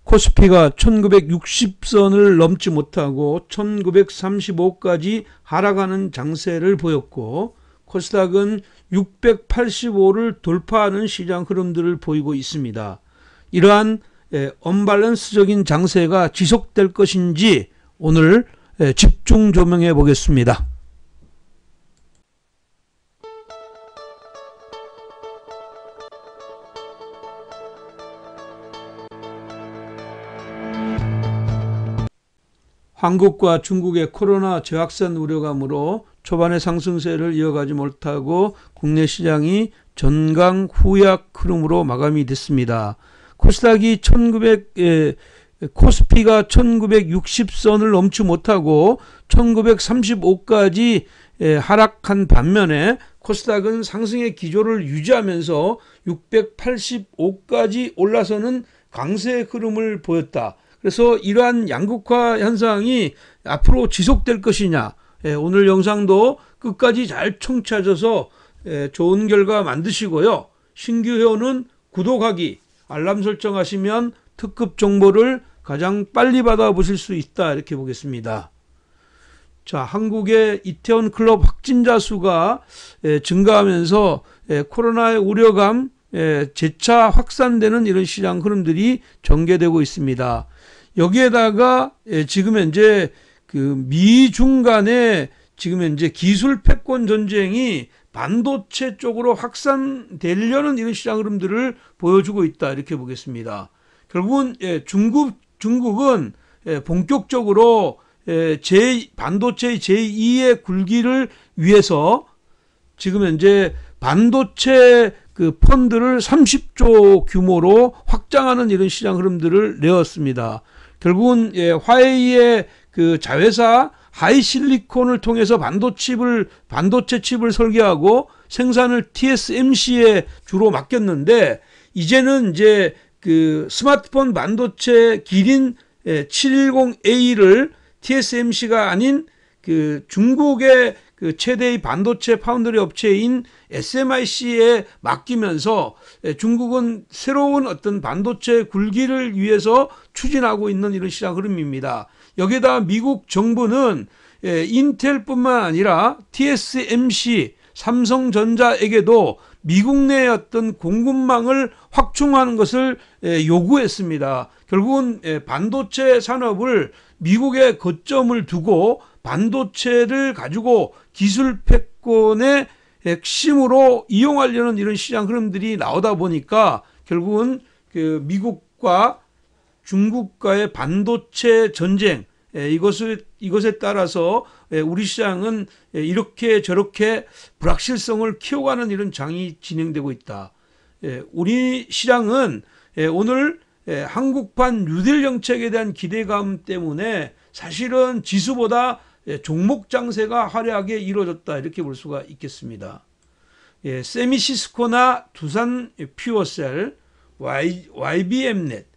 코스피가 1960선을 넘지 못하고 1935까지 하락하는 장세를 보였고, 코스닥은 685를 돌파하는 시장 흐름들을 보이고 있습니다. 이러한 언밸런스적인 장세가 지속될 것인지 오늘 집중 조명해 보겠습니다. 한국과 중국의 코로나 재확산 우려감으로 초반의 상승세를 이어가지 못하고 국내 시장이 전강 후약 흐름으로 마감이 됐습니다. 코스피가 1960선을 넘지 못하고 1935까지 하락한 반면에 코스닥은 상승의 기조를 유지하면서 685까지 올라서는 강세 흐름을 보였다. 그래서 이러한 양극화 현상이 앞으로 지속될 것이냐, 오늘 영상도 끝까지 잘 청취하셔서 좋은 결과 만드시고요. 신규 회원은 구독하기, 알람 설정하시면 특급 정보를 가장 빨리 받아보실 수 있다, 이렇게 보겠습니다. 자, 한국의 이태원 클럽 확진자 수가 증가하면서 코로나의 우려감 재차 확산되는 이런 시장 흐름들이 전개되고 있습니다. 여기에다가 지금 현재 그 미중 간의 지금 현재 기술 패권 전쟁이 반도체 쪽으로 확산되려는 이런 시장 흐름들을 보여주고 있다, 이렇게 보겠습니다. 결국은 중국은 본격적으로 반도체의 제2의 굴기를 위해서 지금 현재 반도체 그 펀드를 30조 규모로 확장하는 이런 시장 흐름들을 내었습니다. 결국은 화웨이의 그 자회사 하이실리콘을 통해서 반도체 칩을 설계하고 생산을 TSMC에 주로 맡겼는데, 이제는 이제 그 스마트폰 반도체 기린 710A를 TSMC가 아닌 그 중국의 그 최대의 반도체 파운드리 업체인 SMIC에 맡기면서 중국은 새로운 어떤 반도체 굴기를 위해서 추진하고 있는 이런 시장 흐름입니다. 여기에다 미국 정부는 인텔뿐만 아니라 TSMC, 삼성전자에게도 미국 내의 어떤 공급망을 확충하는 것을 요구했습니다. 결국은 반도체 산업을 미국에 거점을 두고 반도체를 가지고 기술 패권의 핵심으로 이용하려는 이런 시장 흐름들이 나오다 보니까 결국은 그 미국과 중국과의 반도체 전쟁, 이것에 따라서 우리 시장은 이렇게 저렇게 불확실성을 키워가는 이런 장이 진행되고 있다. 우리 시장은 오늘 한국판 뉴딜 정책에 대한 기대감 때문에 사실은 지수보다 종목 장세가 화려하게 이루어졌다, 이렇게 볼 수가 있겠습니다. 세미시스코나 두산 퓨어셀, YBM넷,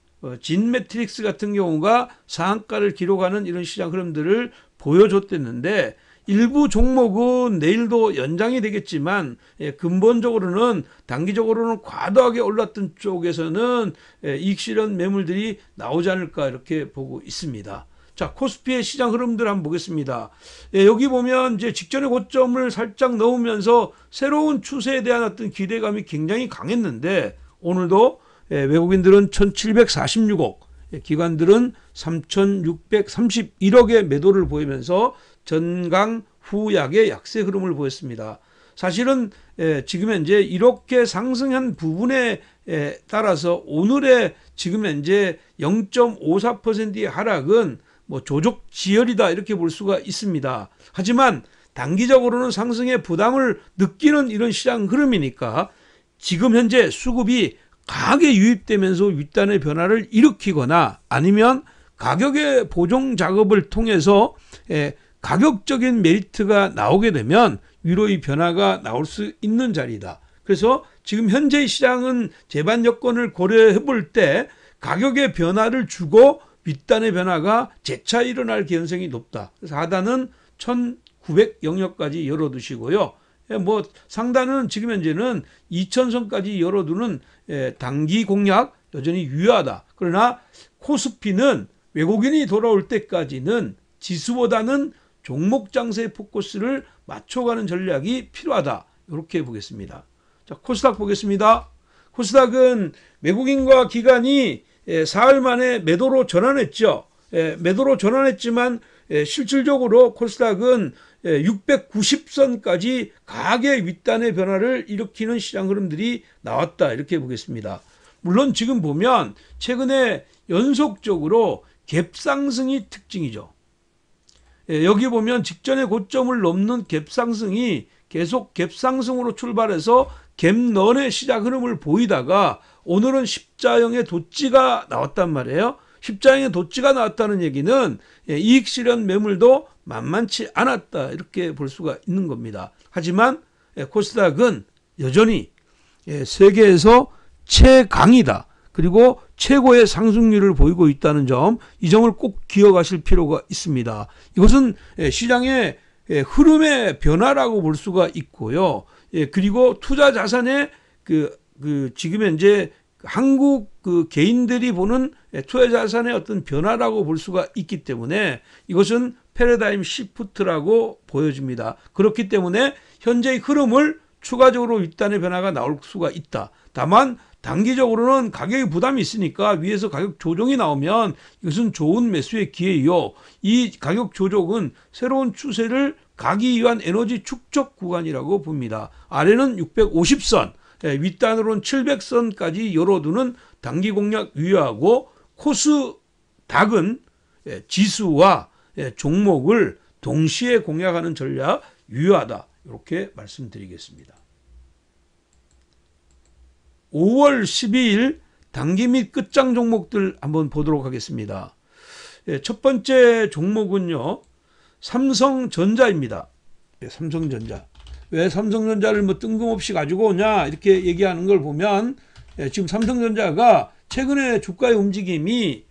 진매트릭스 같은 경우가 상한가를 기록하는 이런 시장 흐름들을 보여줬댔는데, 일부 종목은 내일도 연장이 되겠지만 근본적으로는 단기적으로는 과도하게 올랐던 쪽에서는 이익 실현 매물들이 나오지 않을까, 이렇게 보고 있습니다. 자, 코스피의 시장 흐름들 한번 보겠습니다. 여기 보면 이제 직전의 고점을 살짝 넣으면서 새로운 추세에 대한 어떤 기대감이 굉장히 강했는데, 오늘도 외국인들은 1746억, 기관들은 3631억의 매도를 보이면서 전강 후약의 약세 흐름을 보였습니다. 사실은 지금 현재 이렇게 상승한 부분에 따라서 오늘의 지금 현재 0.54%의 하락은 뭐 조족 지열이다, 이렇게 볼 수가 있습니다. 하지만 단기적으로는 상승의 부담을 느끼는 이런 시장 흐름이니까 지금 현재 수급이 강하게 유입되면서 윗단의 변화를 일으키거나 아니면 가격의 보정 작업을 통해서 가격적인 메리트가 나오게 되면 위로의 변화가 나올 수 있는 자리다. 그래서 지금 현재 시장은 재반 여건을 고려해 볼 때 가격의 변화를 주고 윗단의 변화가 재차 일어날 개연성이 높다. 그래서 하단은 1900 영역까지 열어두시고요. 뭐 상단은 지금 현재는 2000선까지 열어두는 단기 공략, 여전히 유효하다. 그러나 코스피는 외국인이 돌아올 때까지는 지수보다는 종목 장세의 포커스를 맞춰가는 전략이 필요하다. 이렇게 보겠습니다. 자, 코스닥 보겠습니다. 코스닥은 외국인과 기관이 사흘 만에 매도로 전환했죠. 매도로 전환했지만 실질적으로 코스닥은 690선까지 가계 윗단의 변화를 일으키는 시장 흐름들이 나왔다. 이렇게 보겠습니다. 물론 지금 보면 최근에 연속적으로 갭상승이 특징이죠. 여기 보면 직전의 고점을 넘는 갭상승이 계속 갭상승으로 출발해서 갭런의 시작 흐름을 보이다가 오늘은 십자형의 도찌가 나왔단 말이에요. 십자형의 도찌가 나왔다는 얘기는 이익 실현 매물도 만만치 않았다. 이렇게 볼 수가 있는 겁니다. 하지만 코스닥은 여전히 세계에서 최강이다. 그리고 최고의 상승률을 보이고 있다는 점, 이 점을 꼭 기억하실 필요가 있습니다. 이것은 시장의 흐름의 변화라고 볼 수가 있고요. 그리고 투자 자산의 지금 현재 한국 개인들이 보는 투자 자산의 어떤 변화라고 볼 수가 있기 때문에 이것은 패러다임 시프트라고 보여집니다. 그렇기 때문에 현재의 흐름을 추가적으로 윗단의 변화가 나올 수가 있다. 다만 단기적으로는 가격의 부담이 있으니까 위에서 가격 조정이 나오면 이것은 좋은 매수의 기회이요. 이 가격 조정은 새로운 추세를 가기 위한 에너지 축적 구간이라고 봅니다. 아래는 650선, 윗단으로는 700선까지 열어두는 단기 공략 유효하고, 코스닥은 지수와 종목을 동시에 공략하는 전략 유효하다. 이렇게 말씀드리겠습니다. 5월 12일 단기 및 끝장 종목들 한번 보도록 하겠습니다. 첫 번째 종목은요, 삼성전자입니다. 삼성전자. 왜 삼성전자를 뭐 뜬금없이 가지고 오냐 이렇게 얘기하는 걸 보면, 지금 삼성전자가 최근에 주가의 움직임이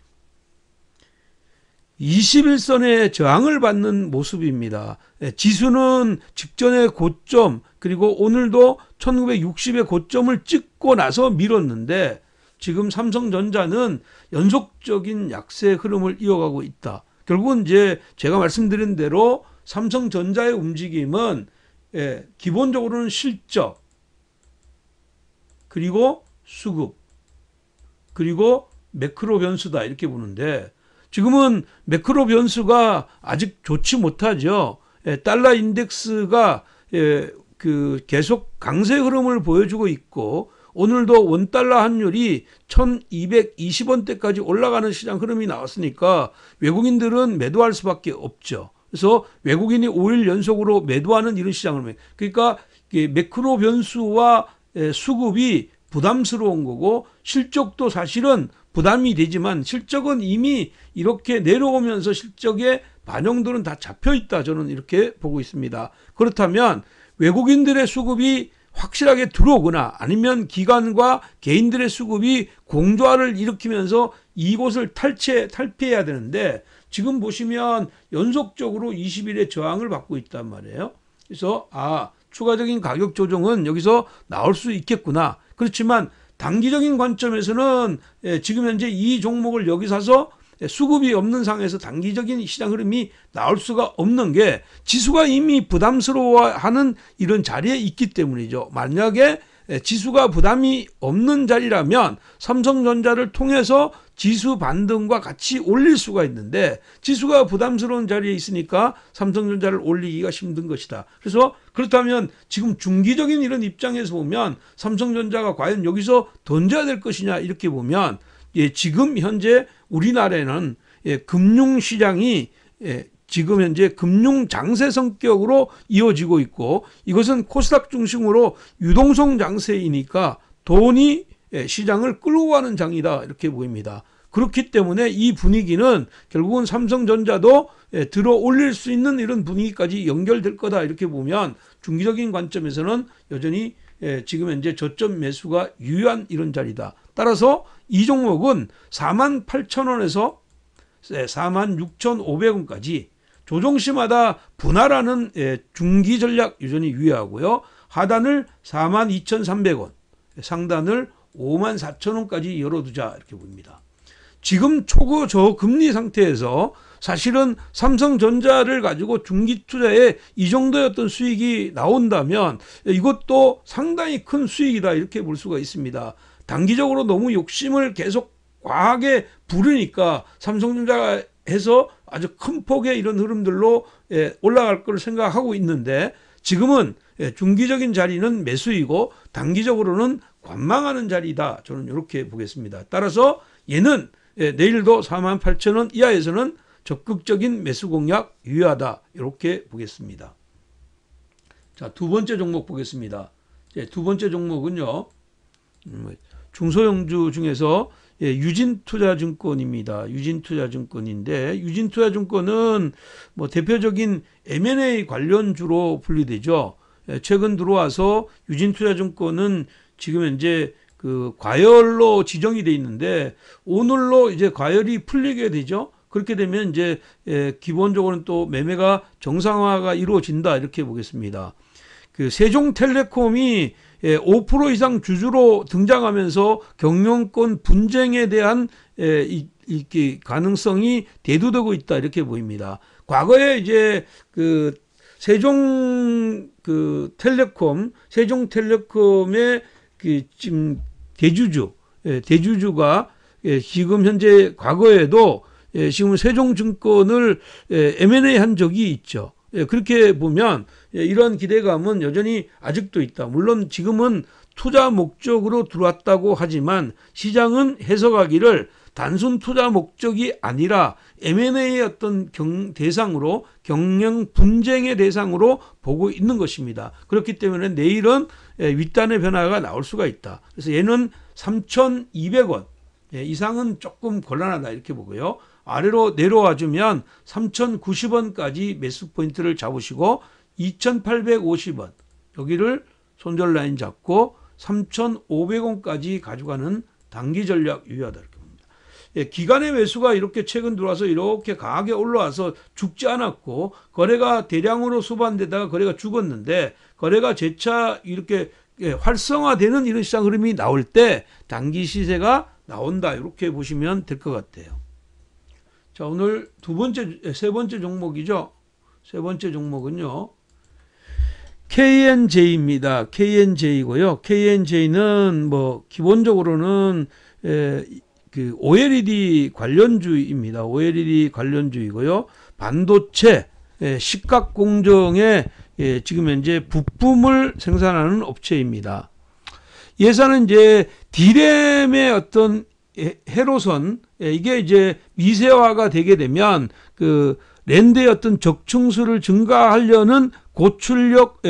21선의 저항을 받는 모습입니다. 지수는 직전의 고점, 그리고 오늘도 1960의 고점을 찍고 나서 밀었는데, 지금 삼성전자는 연속적인 약세 흐름을 이어가고 있다. 결국은 이제 제가 말씀드린 대로 삼성전자의 움직임은 기본적으로는 실적, 그리고 수급, 그리고 매크로 변수다. 이렇게 보는데, 지금은 매크로 변수가 아직 좋지 못하죠. 달러 인덱스가 계속 강세 흐름을 보여주고 있고, 오늘도 원달러 환율이 1220원대까지 올라가는 시장 흐름이 나왔으니까 외국인들은 매도할 수밖에 없죠. 그래서 외국인이 5일 연속으로 매도하는 이런 시장 흐름. 그러니까 매크로 변수와 수급이 부담스러운 거고, 실적도 사실은 부담이 되지만 실적은 이미 이렇게 내려오면서 실적의 반영들은 다 잡혀 있다. 저는 이렇게 보고 있습니다. 그렇다면 외국인들의 수급이 확실하게 들어오거나 아니면 기관과 개인들의 수급이 공조화를 일으키면서 이곳을 탈피해야 되는데, 지금 보시면 연속적으로 20일의 저항을 받고 있단 말이에요. 그래서 추가적인 가격 조정은 여기서 나올 수 있겠구나. 그렇지만 단기적인 관점에서는 지금 현재 이 종목을 여기 사서 수급이 없는 상황에서 단기적인 시장 흐름이 나올 수가 없는 게, 지수가 이미 부담스러워하는 이런 자리에 있기 때문이죠. 만약에 지수가 부담이 없는 자리라면 삼성전자를 통해서 지수 반등과 같이 올릴 수가 있는데, 지수가 부담스러운 자리에 있으니까 삼성전자를 올리기가 힘든 것이다. 그래서 그렇다면 지금 중기적인 이런 입장에서 보면 삼성전자가 과연 여기서 던져야 될 것이냐 이렇게 보면, 지금 현재 우리나라에는 금융시장이 지금 현재 금융 장세 성격으로 이어지고 있고, 이것은 코스닥 중심으로 유동성 장세이니까 돈이 시장을 끌고 가는 장이다. 이렇게 보입니다. 그렇기 때문에 이 분위기는 결국은 삼성전자도 들어 올릴 수 있는 이런 분위기까지 연결될 거다. 이렇게 보면 중기적인 관점에서는 여전히 지금 현재 저점 매수가 유효한 이런 자리다. 따라서 이 종목은 48,000원에서 46,500원까지 조정시마다 분할하는 중기 전략 여전히 유효하고요. 하단을 42,300원, 상단을 54,000원까지 열어두자 이렇게 봅니다. 지금 초고 저금리 상태에서 사실은 삼성전자를 가지고 중기 투자에 이 정도의 어떤 수익이 나온다면 이것도 상당히 큰 수익이다 이렇게 볼 수가 있습니다. 단기적으로 너무 욕심을 계속 과하게 부르니까 삼성전자에서 아주 큰 폭의 이런 흐름들로 올라갈 걸 생각하고 있는데 지금은 중기적인 자리는 매수이고 단기적으로는 관망하는 자리다. 저는 이렇게 보겠습니다. 따라서 얘는 내일도 48,000원 이하에서는 적극적인 매수 공략 유효하다. 이렇게 보겠습니다. 자, 두 번째 종목 보겠습니다. 두 번째 종목은요. 중소형주 중에서 유진투자증권입니다. 유진투자증권인데 유진투자증권은 뭐 대표적인 M&A 관련주로 분류되죠. 최근 들어와서 유진투자증권은 지금 현재 그 과열로 지정이 돼 있는데 오늘로 이제 과열이 풀리게 되죠. 그렇게 되면 이제 기본적으로는 또 매매가 정상화가 이루어진다 이렇게 보겠습니다. 그 세종텔레콤이 5% 이상 주주로 등장하면서 경영권 분쟁에 대한 이렇게 가능성이 대두되고 있다 이렇게 보입니다. 과거에 이제 그 세종텔레콤의 그 지금 대주주가 지금 현재 과거에도 지금 세종증권을 M&A 한 적이 있죠. 그렇게 보면 이런 기대감은 여전히 아직도 있다. 물론 지금은 투자 목적으로 들어왔다고 하지만 시장은 해석하기를 단순 투자 목적이 아니라 M&A의 어떤 대상으로 경영 분쟁의 대상으로 보고 있는 것입니다. 그렇기 때문에 내일은 윗단의 변화가 나올 수가 있다. 그래서 얘는 3,200원 이상은 조금 곤란하다 이렇게 보고요. 아래로 내려와 주면 3,090원까지 매수 포인트를 잡으시고 2,850원 여기를 손절 라인 잡고 3,500원까지 가져가는 단기 전략 유효하다 이렇게 봅니다. 기간의 매수가 이렇게 최근 들어와서 이렇게 강하게 올라와서 죽지 않았고 거래가 대량으로 수반되다가 거래가 죽었는데 거래가 재차 이렇게 활성화되는 이런 시장 흐름이 나올 때 단기 시세가 나온다 이렇게 보시면 될 것 같아요. 자, 오늘 세 번째 종목이죠. 세 번째 종목은요. KNJ입니다. KNJ고요. KNJ는 뭐 기본적으로는 그 OLED 관련주입니다. OLED 관련주이고요. 반도체 식각 공정에 지금 현재 부품을 생산하는 업체입니다. 예산은 이제 D램의 어떤 해로선 이게 이제 미세화가 되게 되면 그 랜드의 어떤 적층수를 증가하려는 고출력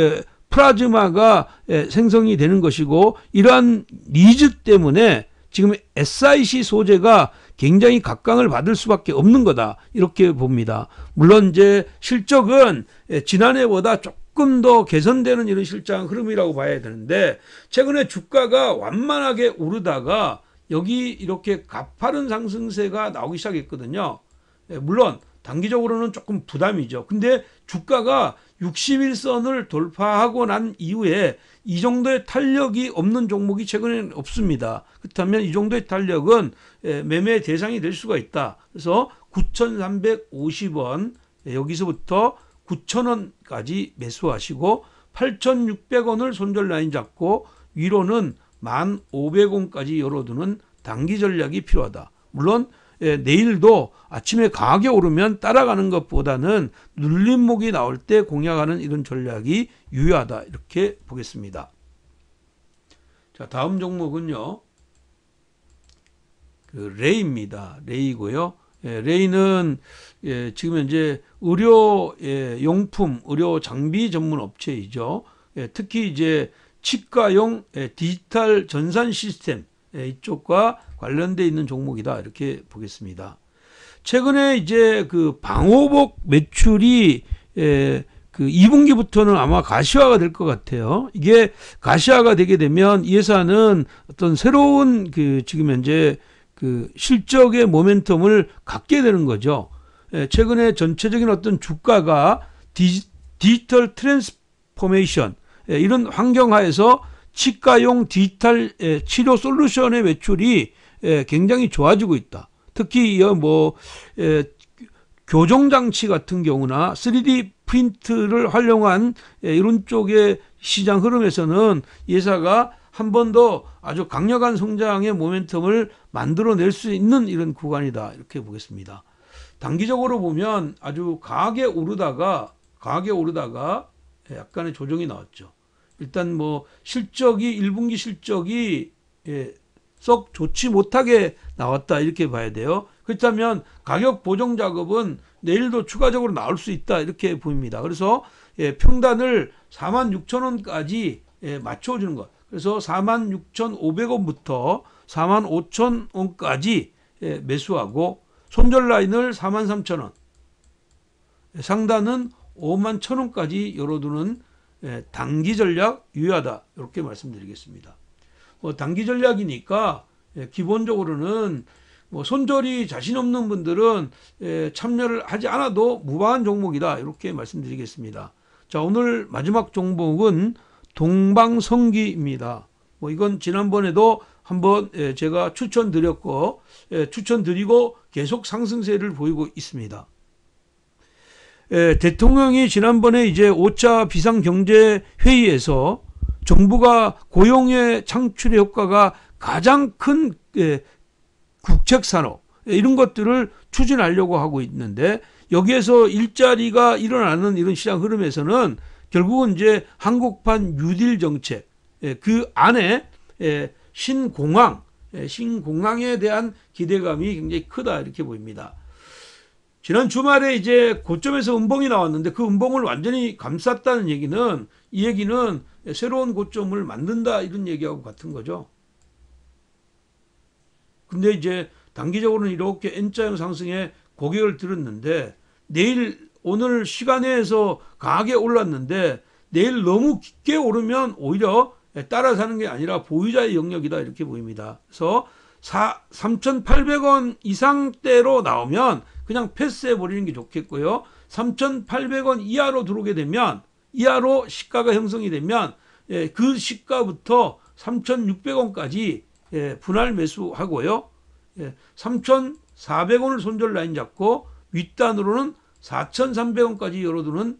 플라즈마가 생성이 되는 것이고 이러한 니즈 때문에 지금 SiC 소재가 굉장히 각광을 받을 수밖에 없는 거다 이렇게 봅니다. 물론 이제 실적은 지난해보다 조금 더 개선되는 이런 실적 흐름이라고 봐야 되는데 최근에 주가가 완만하게 오르다가 여기 이렇게 가파른 상승세가 나오기 시작했거든요. 물론 단기적으로는 조금 부담이죠. 근데 주가가 61선을 돌파하고 난 이후에 이 정도의 탄력이 없는 종목이 최근에는 없습니다. 그렇다면 이 정도의 탄력은 매매 대상이 될 수가 있다. 그래서 9,350원 여기서부터 9,000원까지 매수하시고 8,600원을 손절 라인 잡고 위로는 1,500원까지 열어두는 단기 전략이 필요하다. 물론 내일도 아침에 강하게 오르면 따라가는 것보다는 눌림목이 나올 때 공략하는 이런 전략이 유효하다 이렇게 보겠습니다. 자, 다음 종목은요. 그 레이입니다. 레이고요. 레이는 지금 현재 의료 용품, 의료 장비 전문 업체이죠. 특히 이제 치과용 디지털 전산 시스템 이쪽과 관련돼 있는 종목이다 이렇게 보겠습니다. 최근에 이제 그 방호복 매출이 그 2분기부터는 아마 가시화가 될 것 같아요. 이게 가시화가 되게 되면 이 회사는 어떤 새로운 그 지금 현재 그 실적의 모멘텀을 갖게 되는 거죠. 최근에 전체적인 어떤 주가가 디지털 트랜스포메이션 이런 환경하에서 치과용 디지털 치료 솔루션의 매출이 굉장히 좋아지고 있다. 특히 교정장치 같은 경우나 3D 프린트를 활용한 이런 쪽의 시장 흐름에서는 이 회사가 한 번 더 아주 강력한 성장의 모멘텀을 만들어낼 수 있는 이런 구간이다, 이렇게 보겠습니다. 단기적으로 보면 아주 강하게 오르다가 약간의 조정이 나왔죠. 일단 실적이 1분기 실적이 썩 좋지 못하게 나왔다, 이렇게 봐야 돼요. 그렇다면 가격 보정 작업은 내일도 추가적으로 나올 수 있다, 이렇게 보입니다. 그래서 평단을 46,000원까지 맞춰주는 것. 그래서 46,500원부터 45,000원까지 매수하고 손절 라인을 43,000원, 상단은 51,000원까지 열어두는 단기 전략 유효하다, 이렇게 말씀드리겠습니다. 단기 전략이니까 기본적으로는 손절이 자신 없는 분들은 참여를 하지 않아도 무방한 종목이다, 이렇게 말씀드리겠습니다. 자, 오늘 마지막 종목은 동방성기입니다. 이건 지난번에도 한번 제가 추천드리고 계속 상승세를 보이고 있습니다. 대통령이 지난번에 이제 5차 비상경제회의에서 정부가 고용의 창출의 효과가 가장 큰 국책산업, 이런 것들을 추진하려고 하고 있는데, 여기에서 일자리가 일어나는 이런 시장 흐름에서는 결국은 이제 한국판 뉴딜 정책, 그 안에 신공항에 대한 기대감이 굉장히 크다, 이렇게 보입니다. 지난 주말에 이제 고점에서 음봉이 나왔는데 그 음봉을 완전히 감쌌다는 얘기는, 이 얘기는 새로운 고점을 만든다, 이런 얘기하고 같은 거죠. 근데 이제 단기적으로는 이렇게 N자형 상승에 고개를 들었는데, 오늘 시간에서 강하게 올랐는데 내일 너무 깊게 오르면 오히려 따라사는 게 아니라 보유자의 영역이다, 이렇게 보입니다. 그래서 3,800원 이상대로 나오면 그냥 패스해 버리는 게 좋겠고요. 3,800원 이하로 들어오게 되면, 이하로 시가가 형성이 되면 그 시가부터 3,600원까지 분할 매수하고요. 3,400원을 손절 라인 잡고 윗단으로는 4,300원까지 열어두는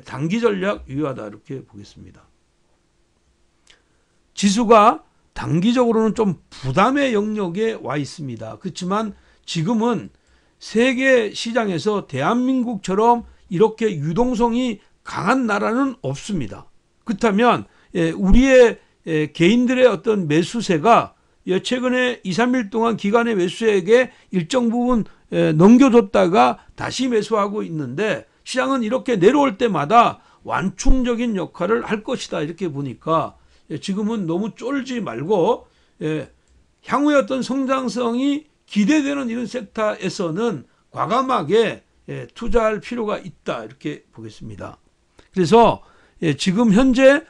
단기 전략 유효하다, 이렇게 보겠습니다. 지수가 단기적으로는 좀 부담의 영역에 와 있습니다. 그렇지만 지금은 세계 시장에서 대한민국처럼 이렇게 유동성이 강한 나라는 없습니다. 그렇다면 우리의 개인들의 어떤 매수세가 최근에 2, 3일 동안 기관의 매수세에게 일정 부분 넘겨줬다가 다시 매수하고 있는데, 시장은 이렇게 내려올 때마다 완충적인 역할을 할 것이다, 이렇게 보니까 지금은 너무 쫄지 말고 향후의 어떤 성장성이 기대되는 이런 섹터에서는 과감하게 투자할 필요가 있다, 이렇게 보겠습니다. 그래서 지금 현재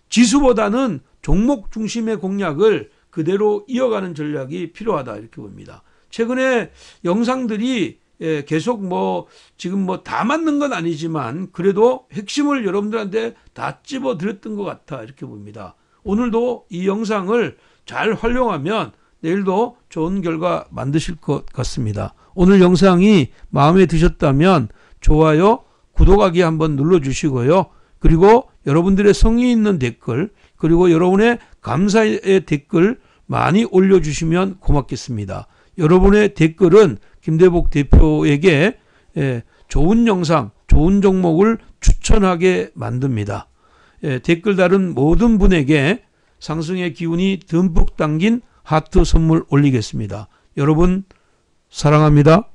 지수보다는 종목 중심의 공략을 그대로 이어가는 전략이 필요하다, 이렇게 봅니다. 최근에 영상들이 계속 지금 다 맞는 건 아니지만 그래도 핵심을 여러분들한테 다 집어 드렸던 것 같아, 이렇게 봅니다. 오늘도 이 영상을 잘 활용하면 내일도 좋은 결과 만드실 것 같습니다. 오늘 영상이 마음에 드셨다면 좋아요, 구독하기 한번 눌러주시고요. 그리고 여러분들의 성의 있는 댓글, 그리고 여러분의 감사의 댓글 많이 올려주시면 고맙겠습니다. 여러분의 댓글은 김대복 대표에게 좋은 영상, 좋은 종목을 추천하게 만듭니다. 댓글 다른 모든 분에게 상승의 기운이 듬뿍 담긴 하트 선물 올리겠습니다. 여러분 사랑합니다.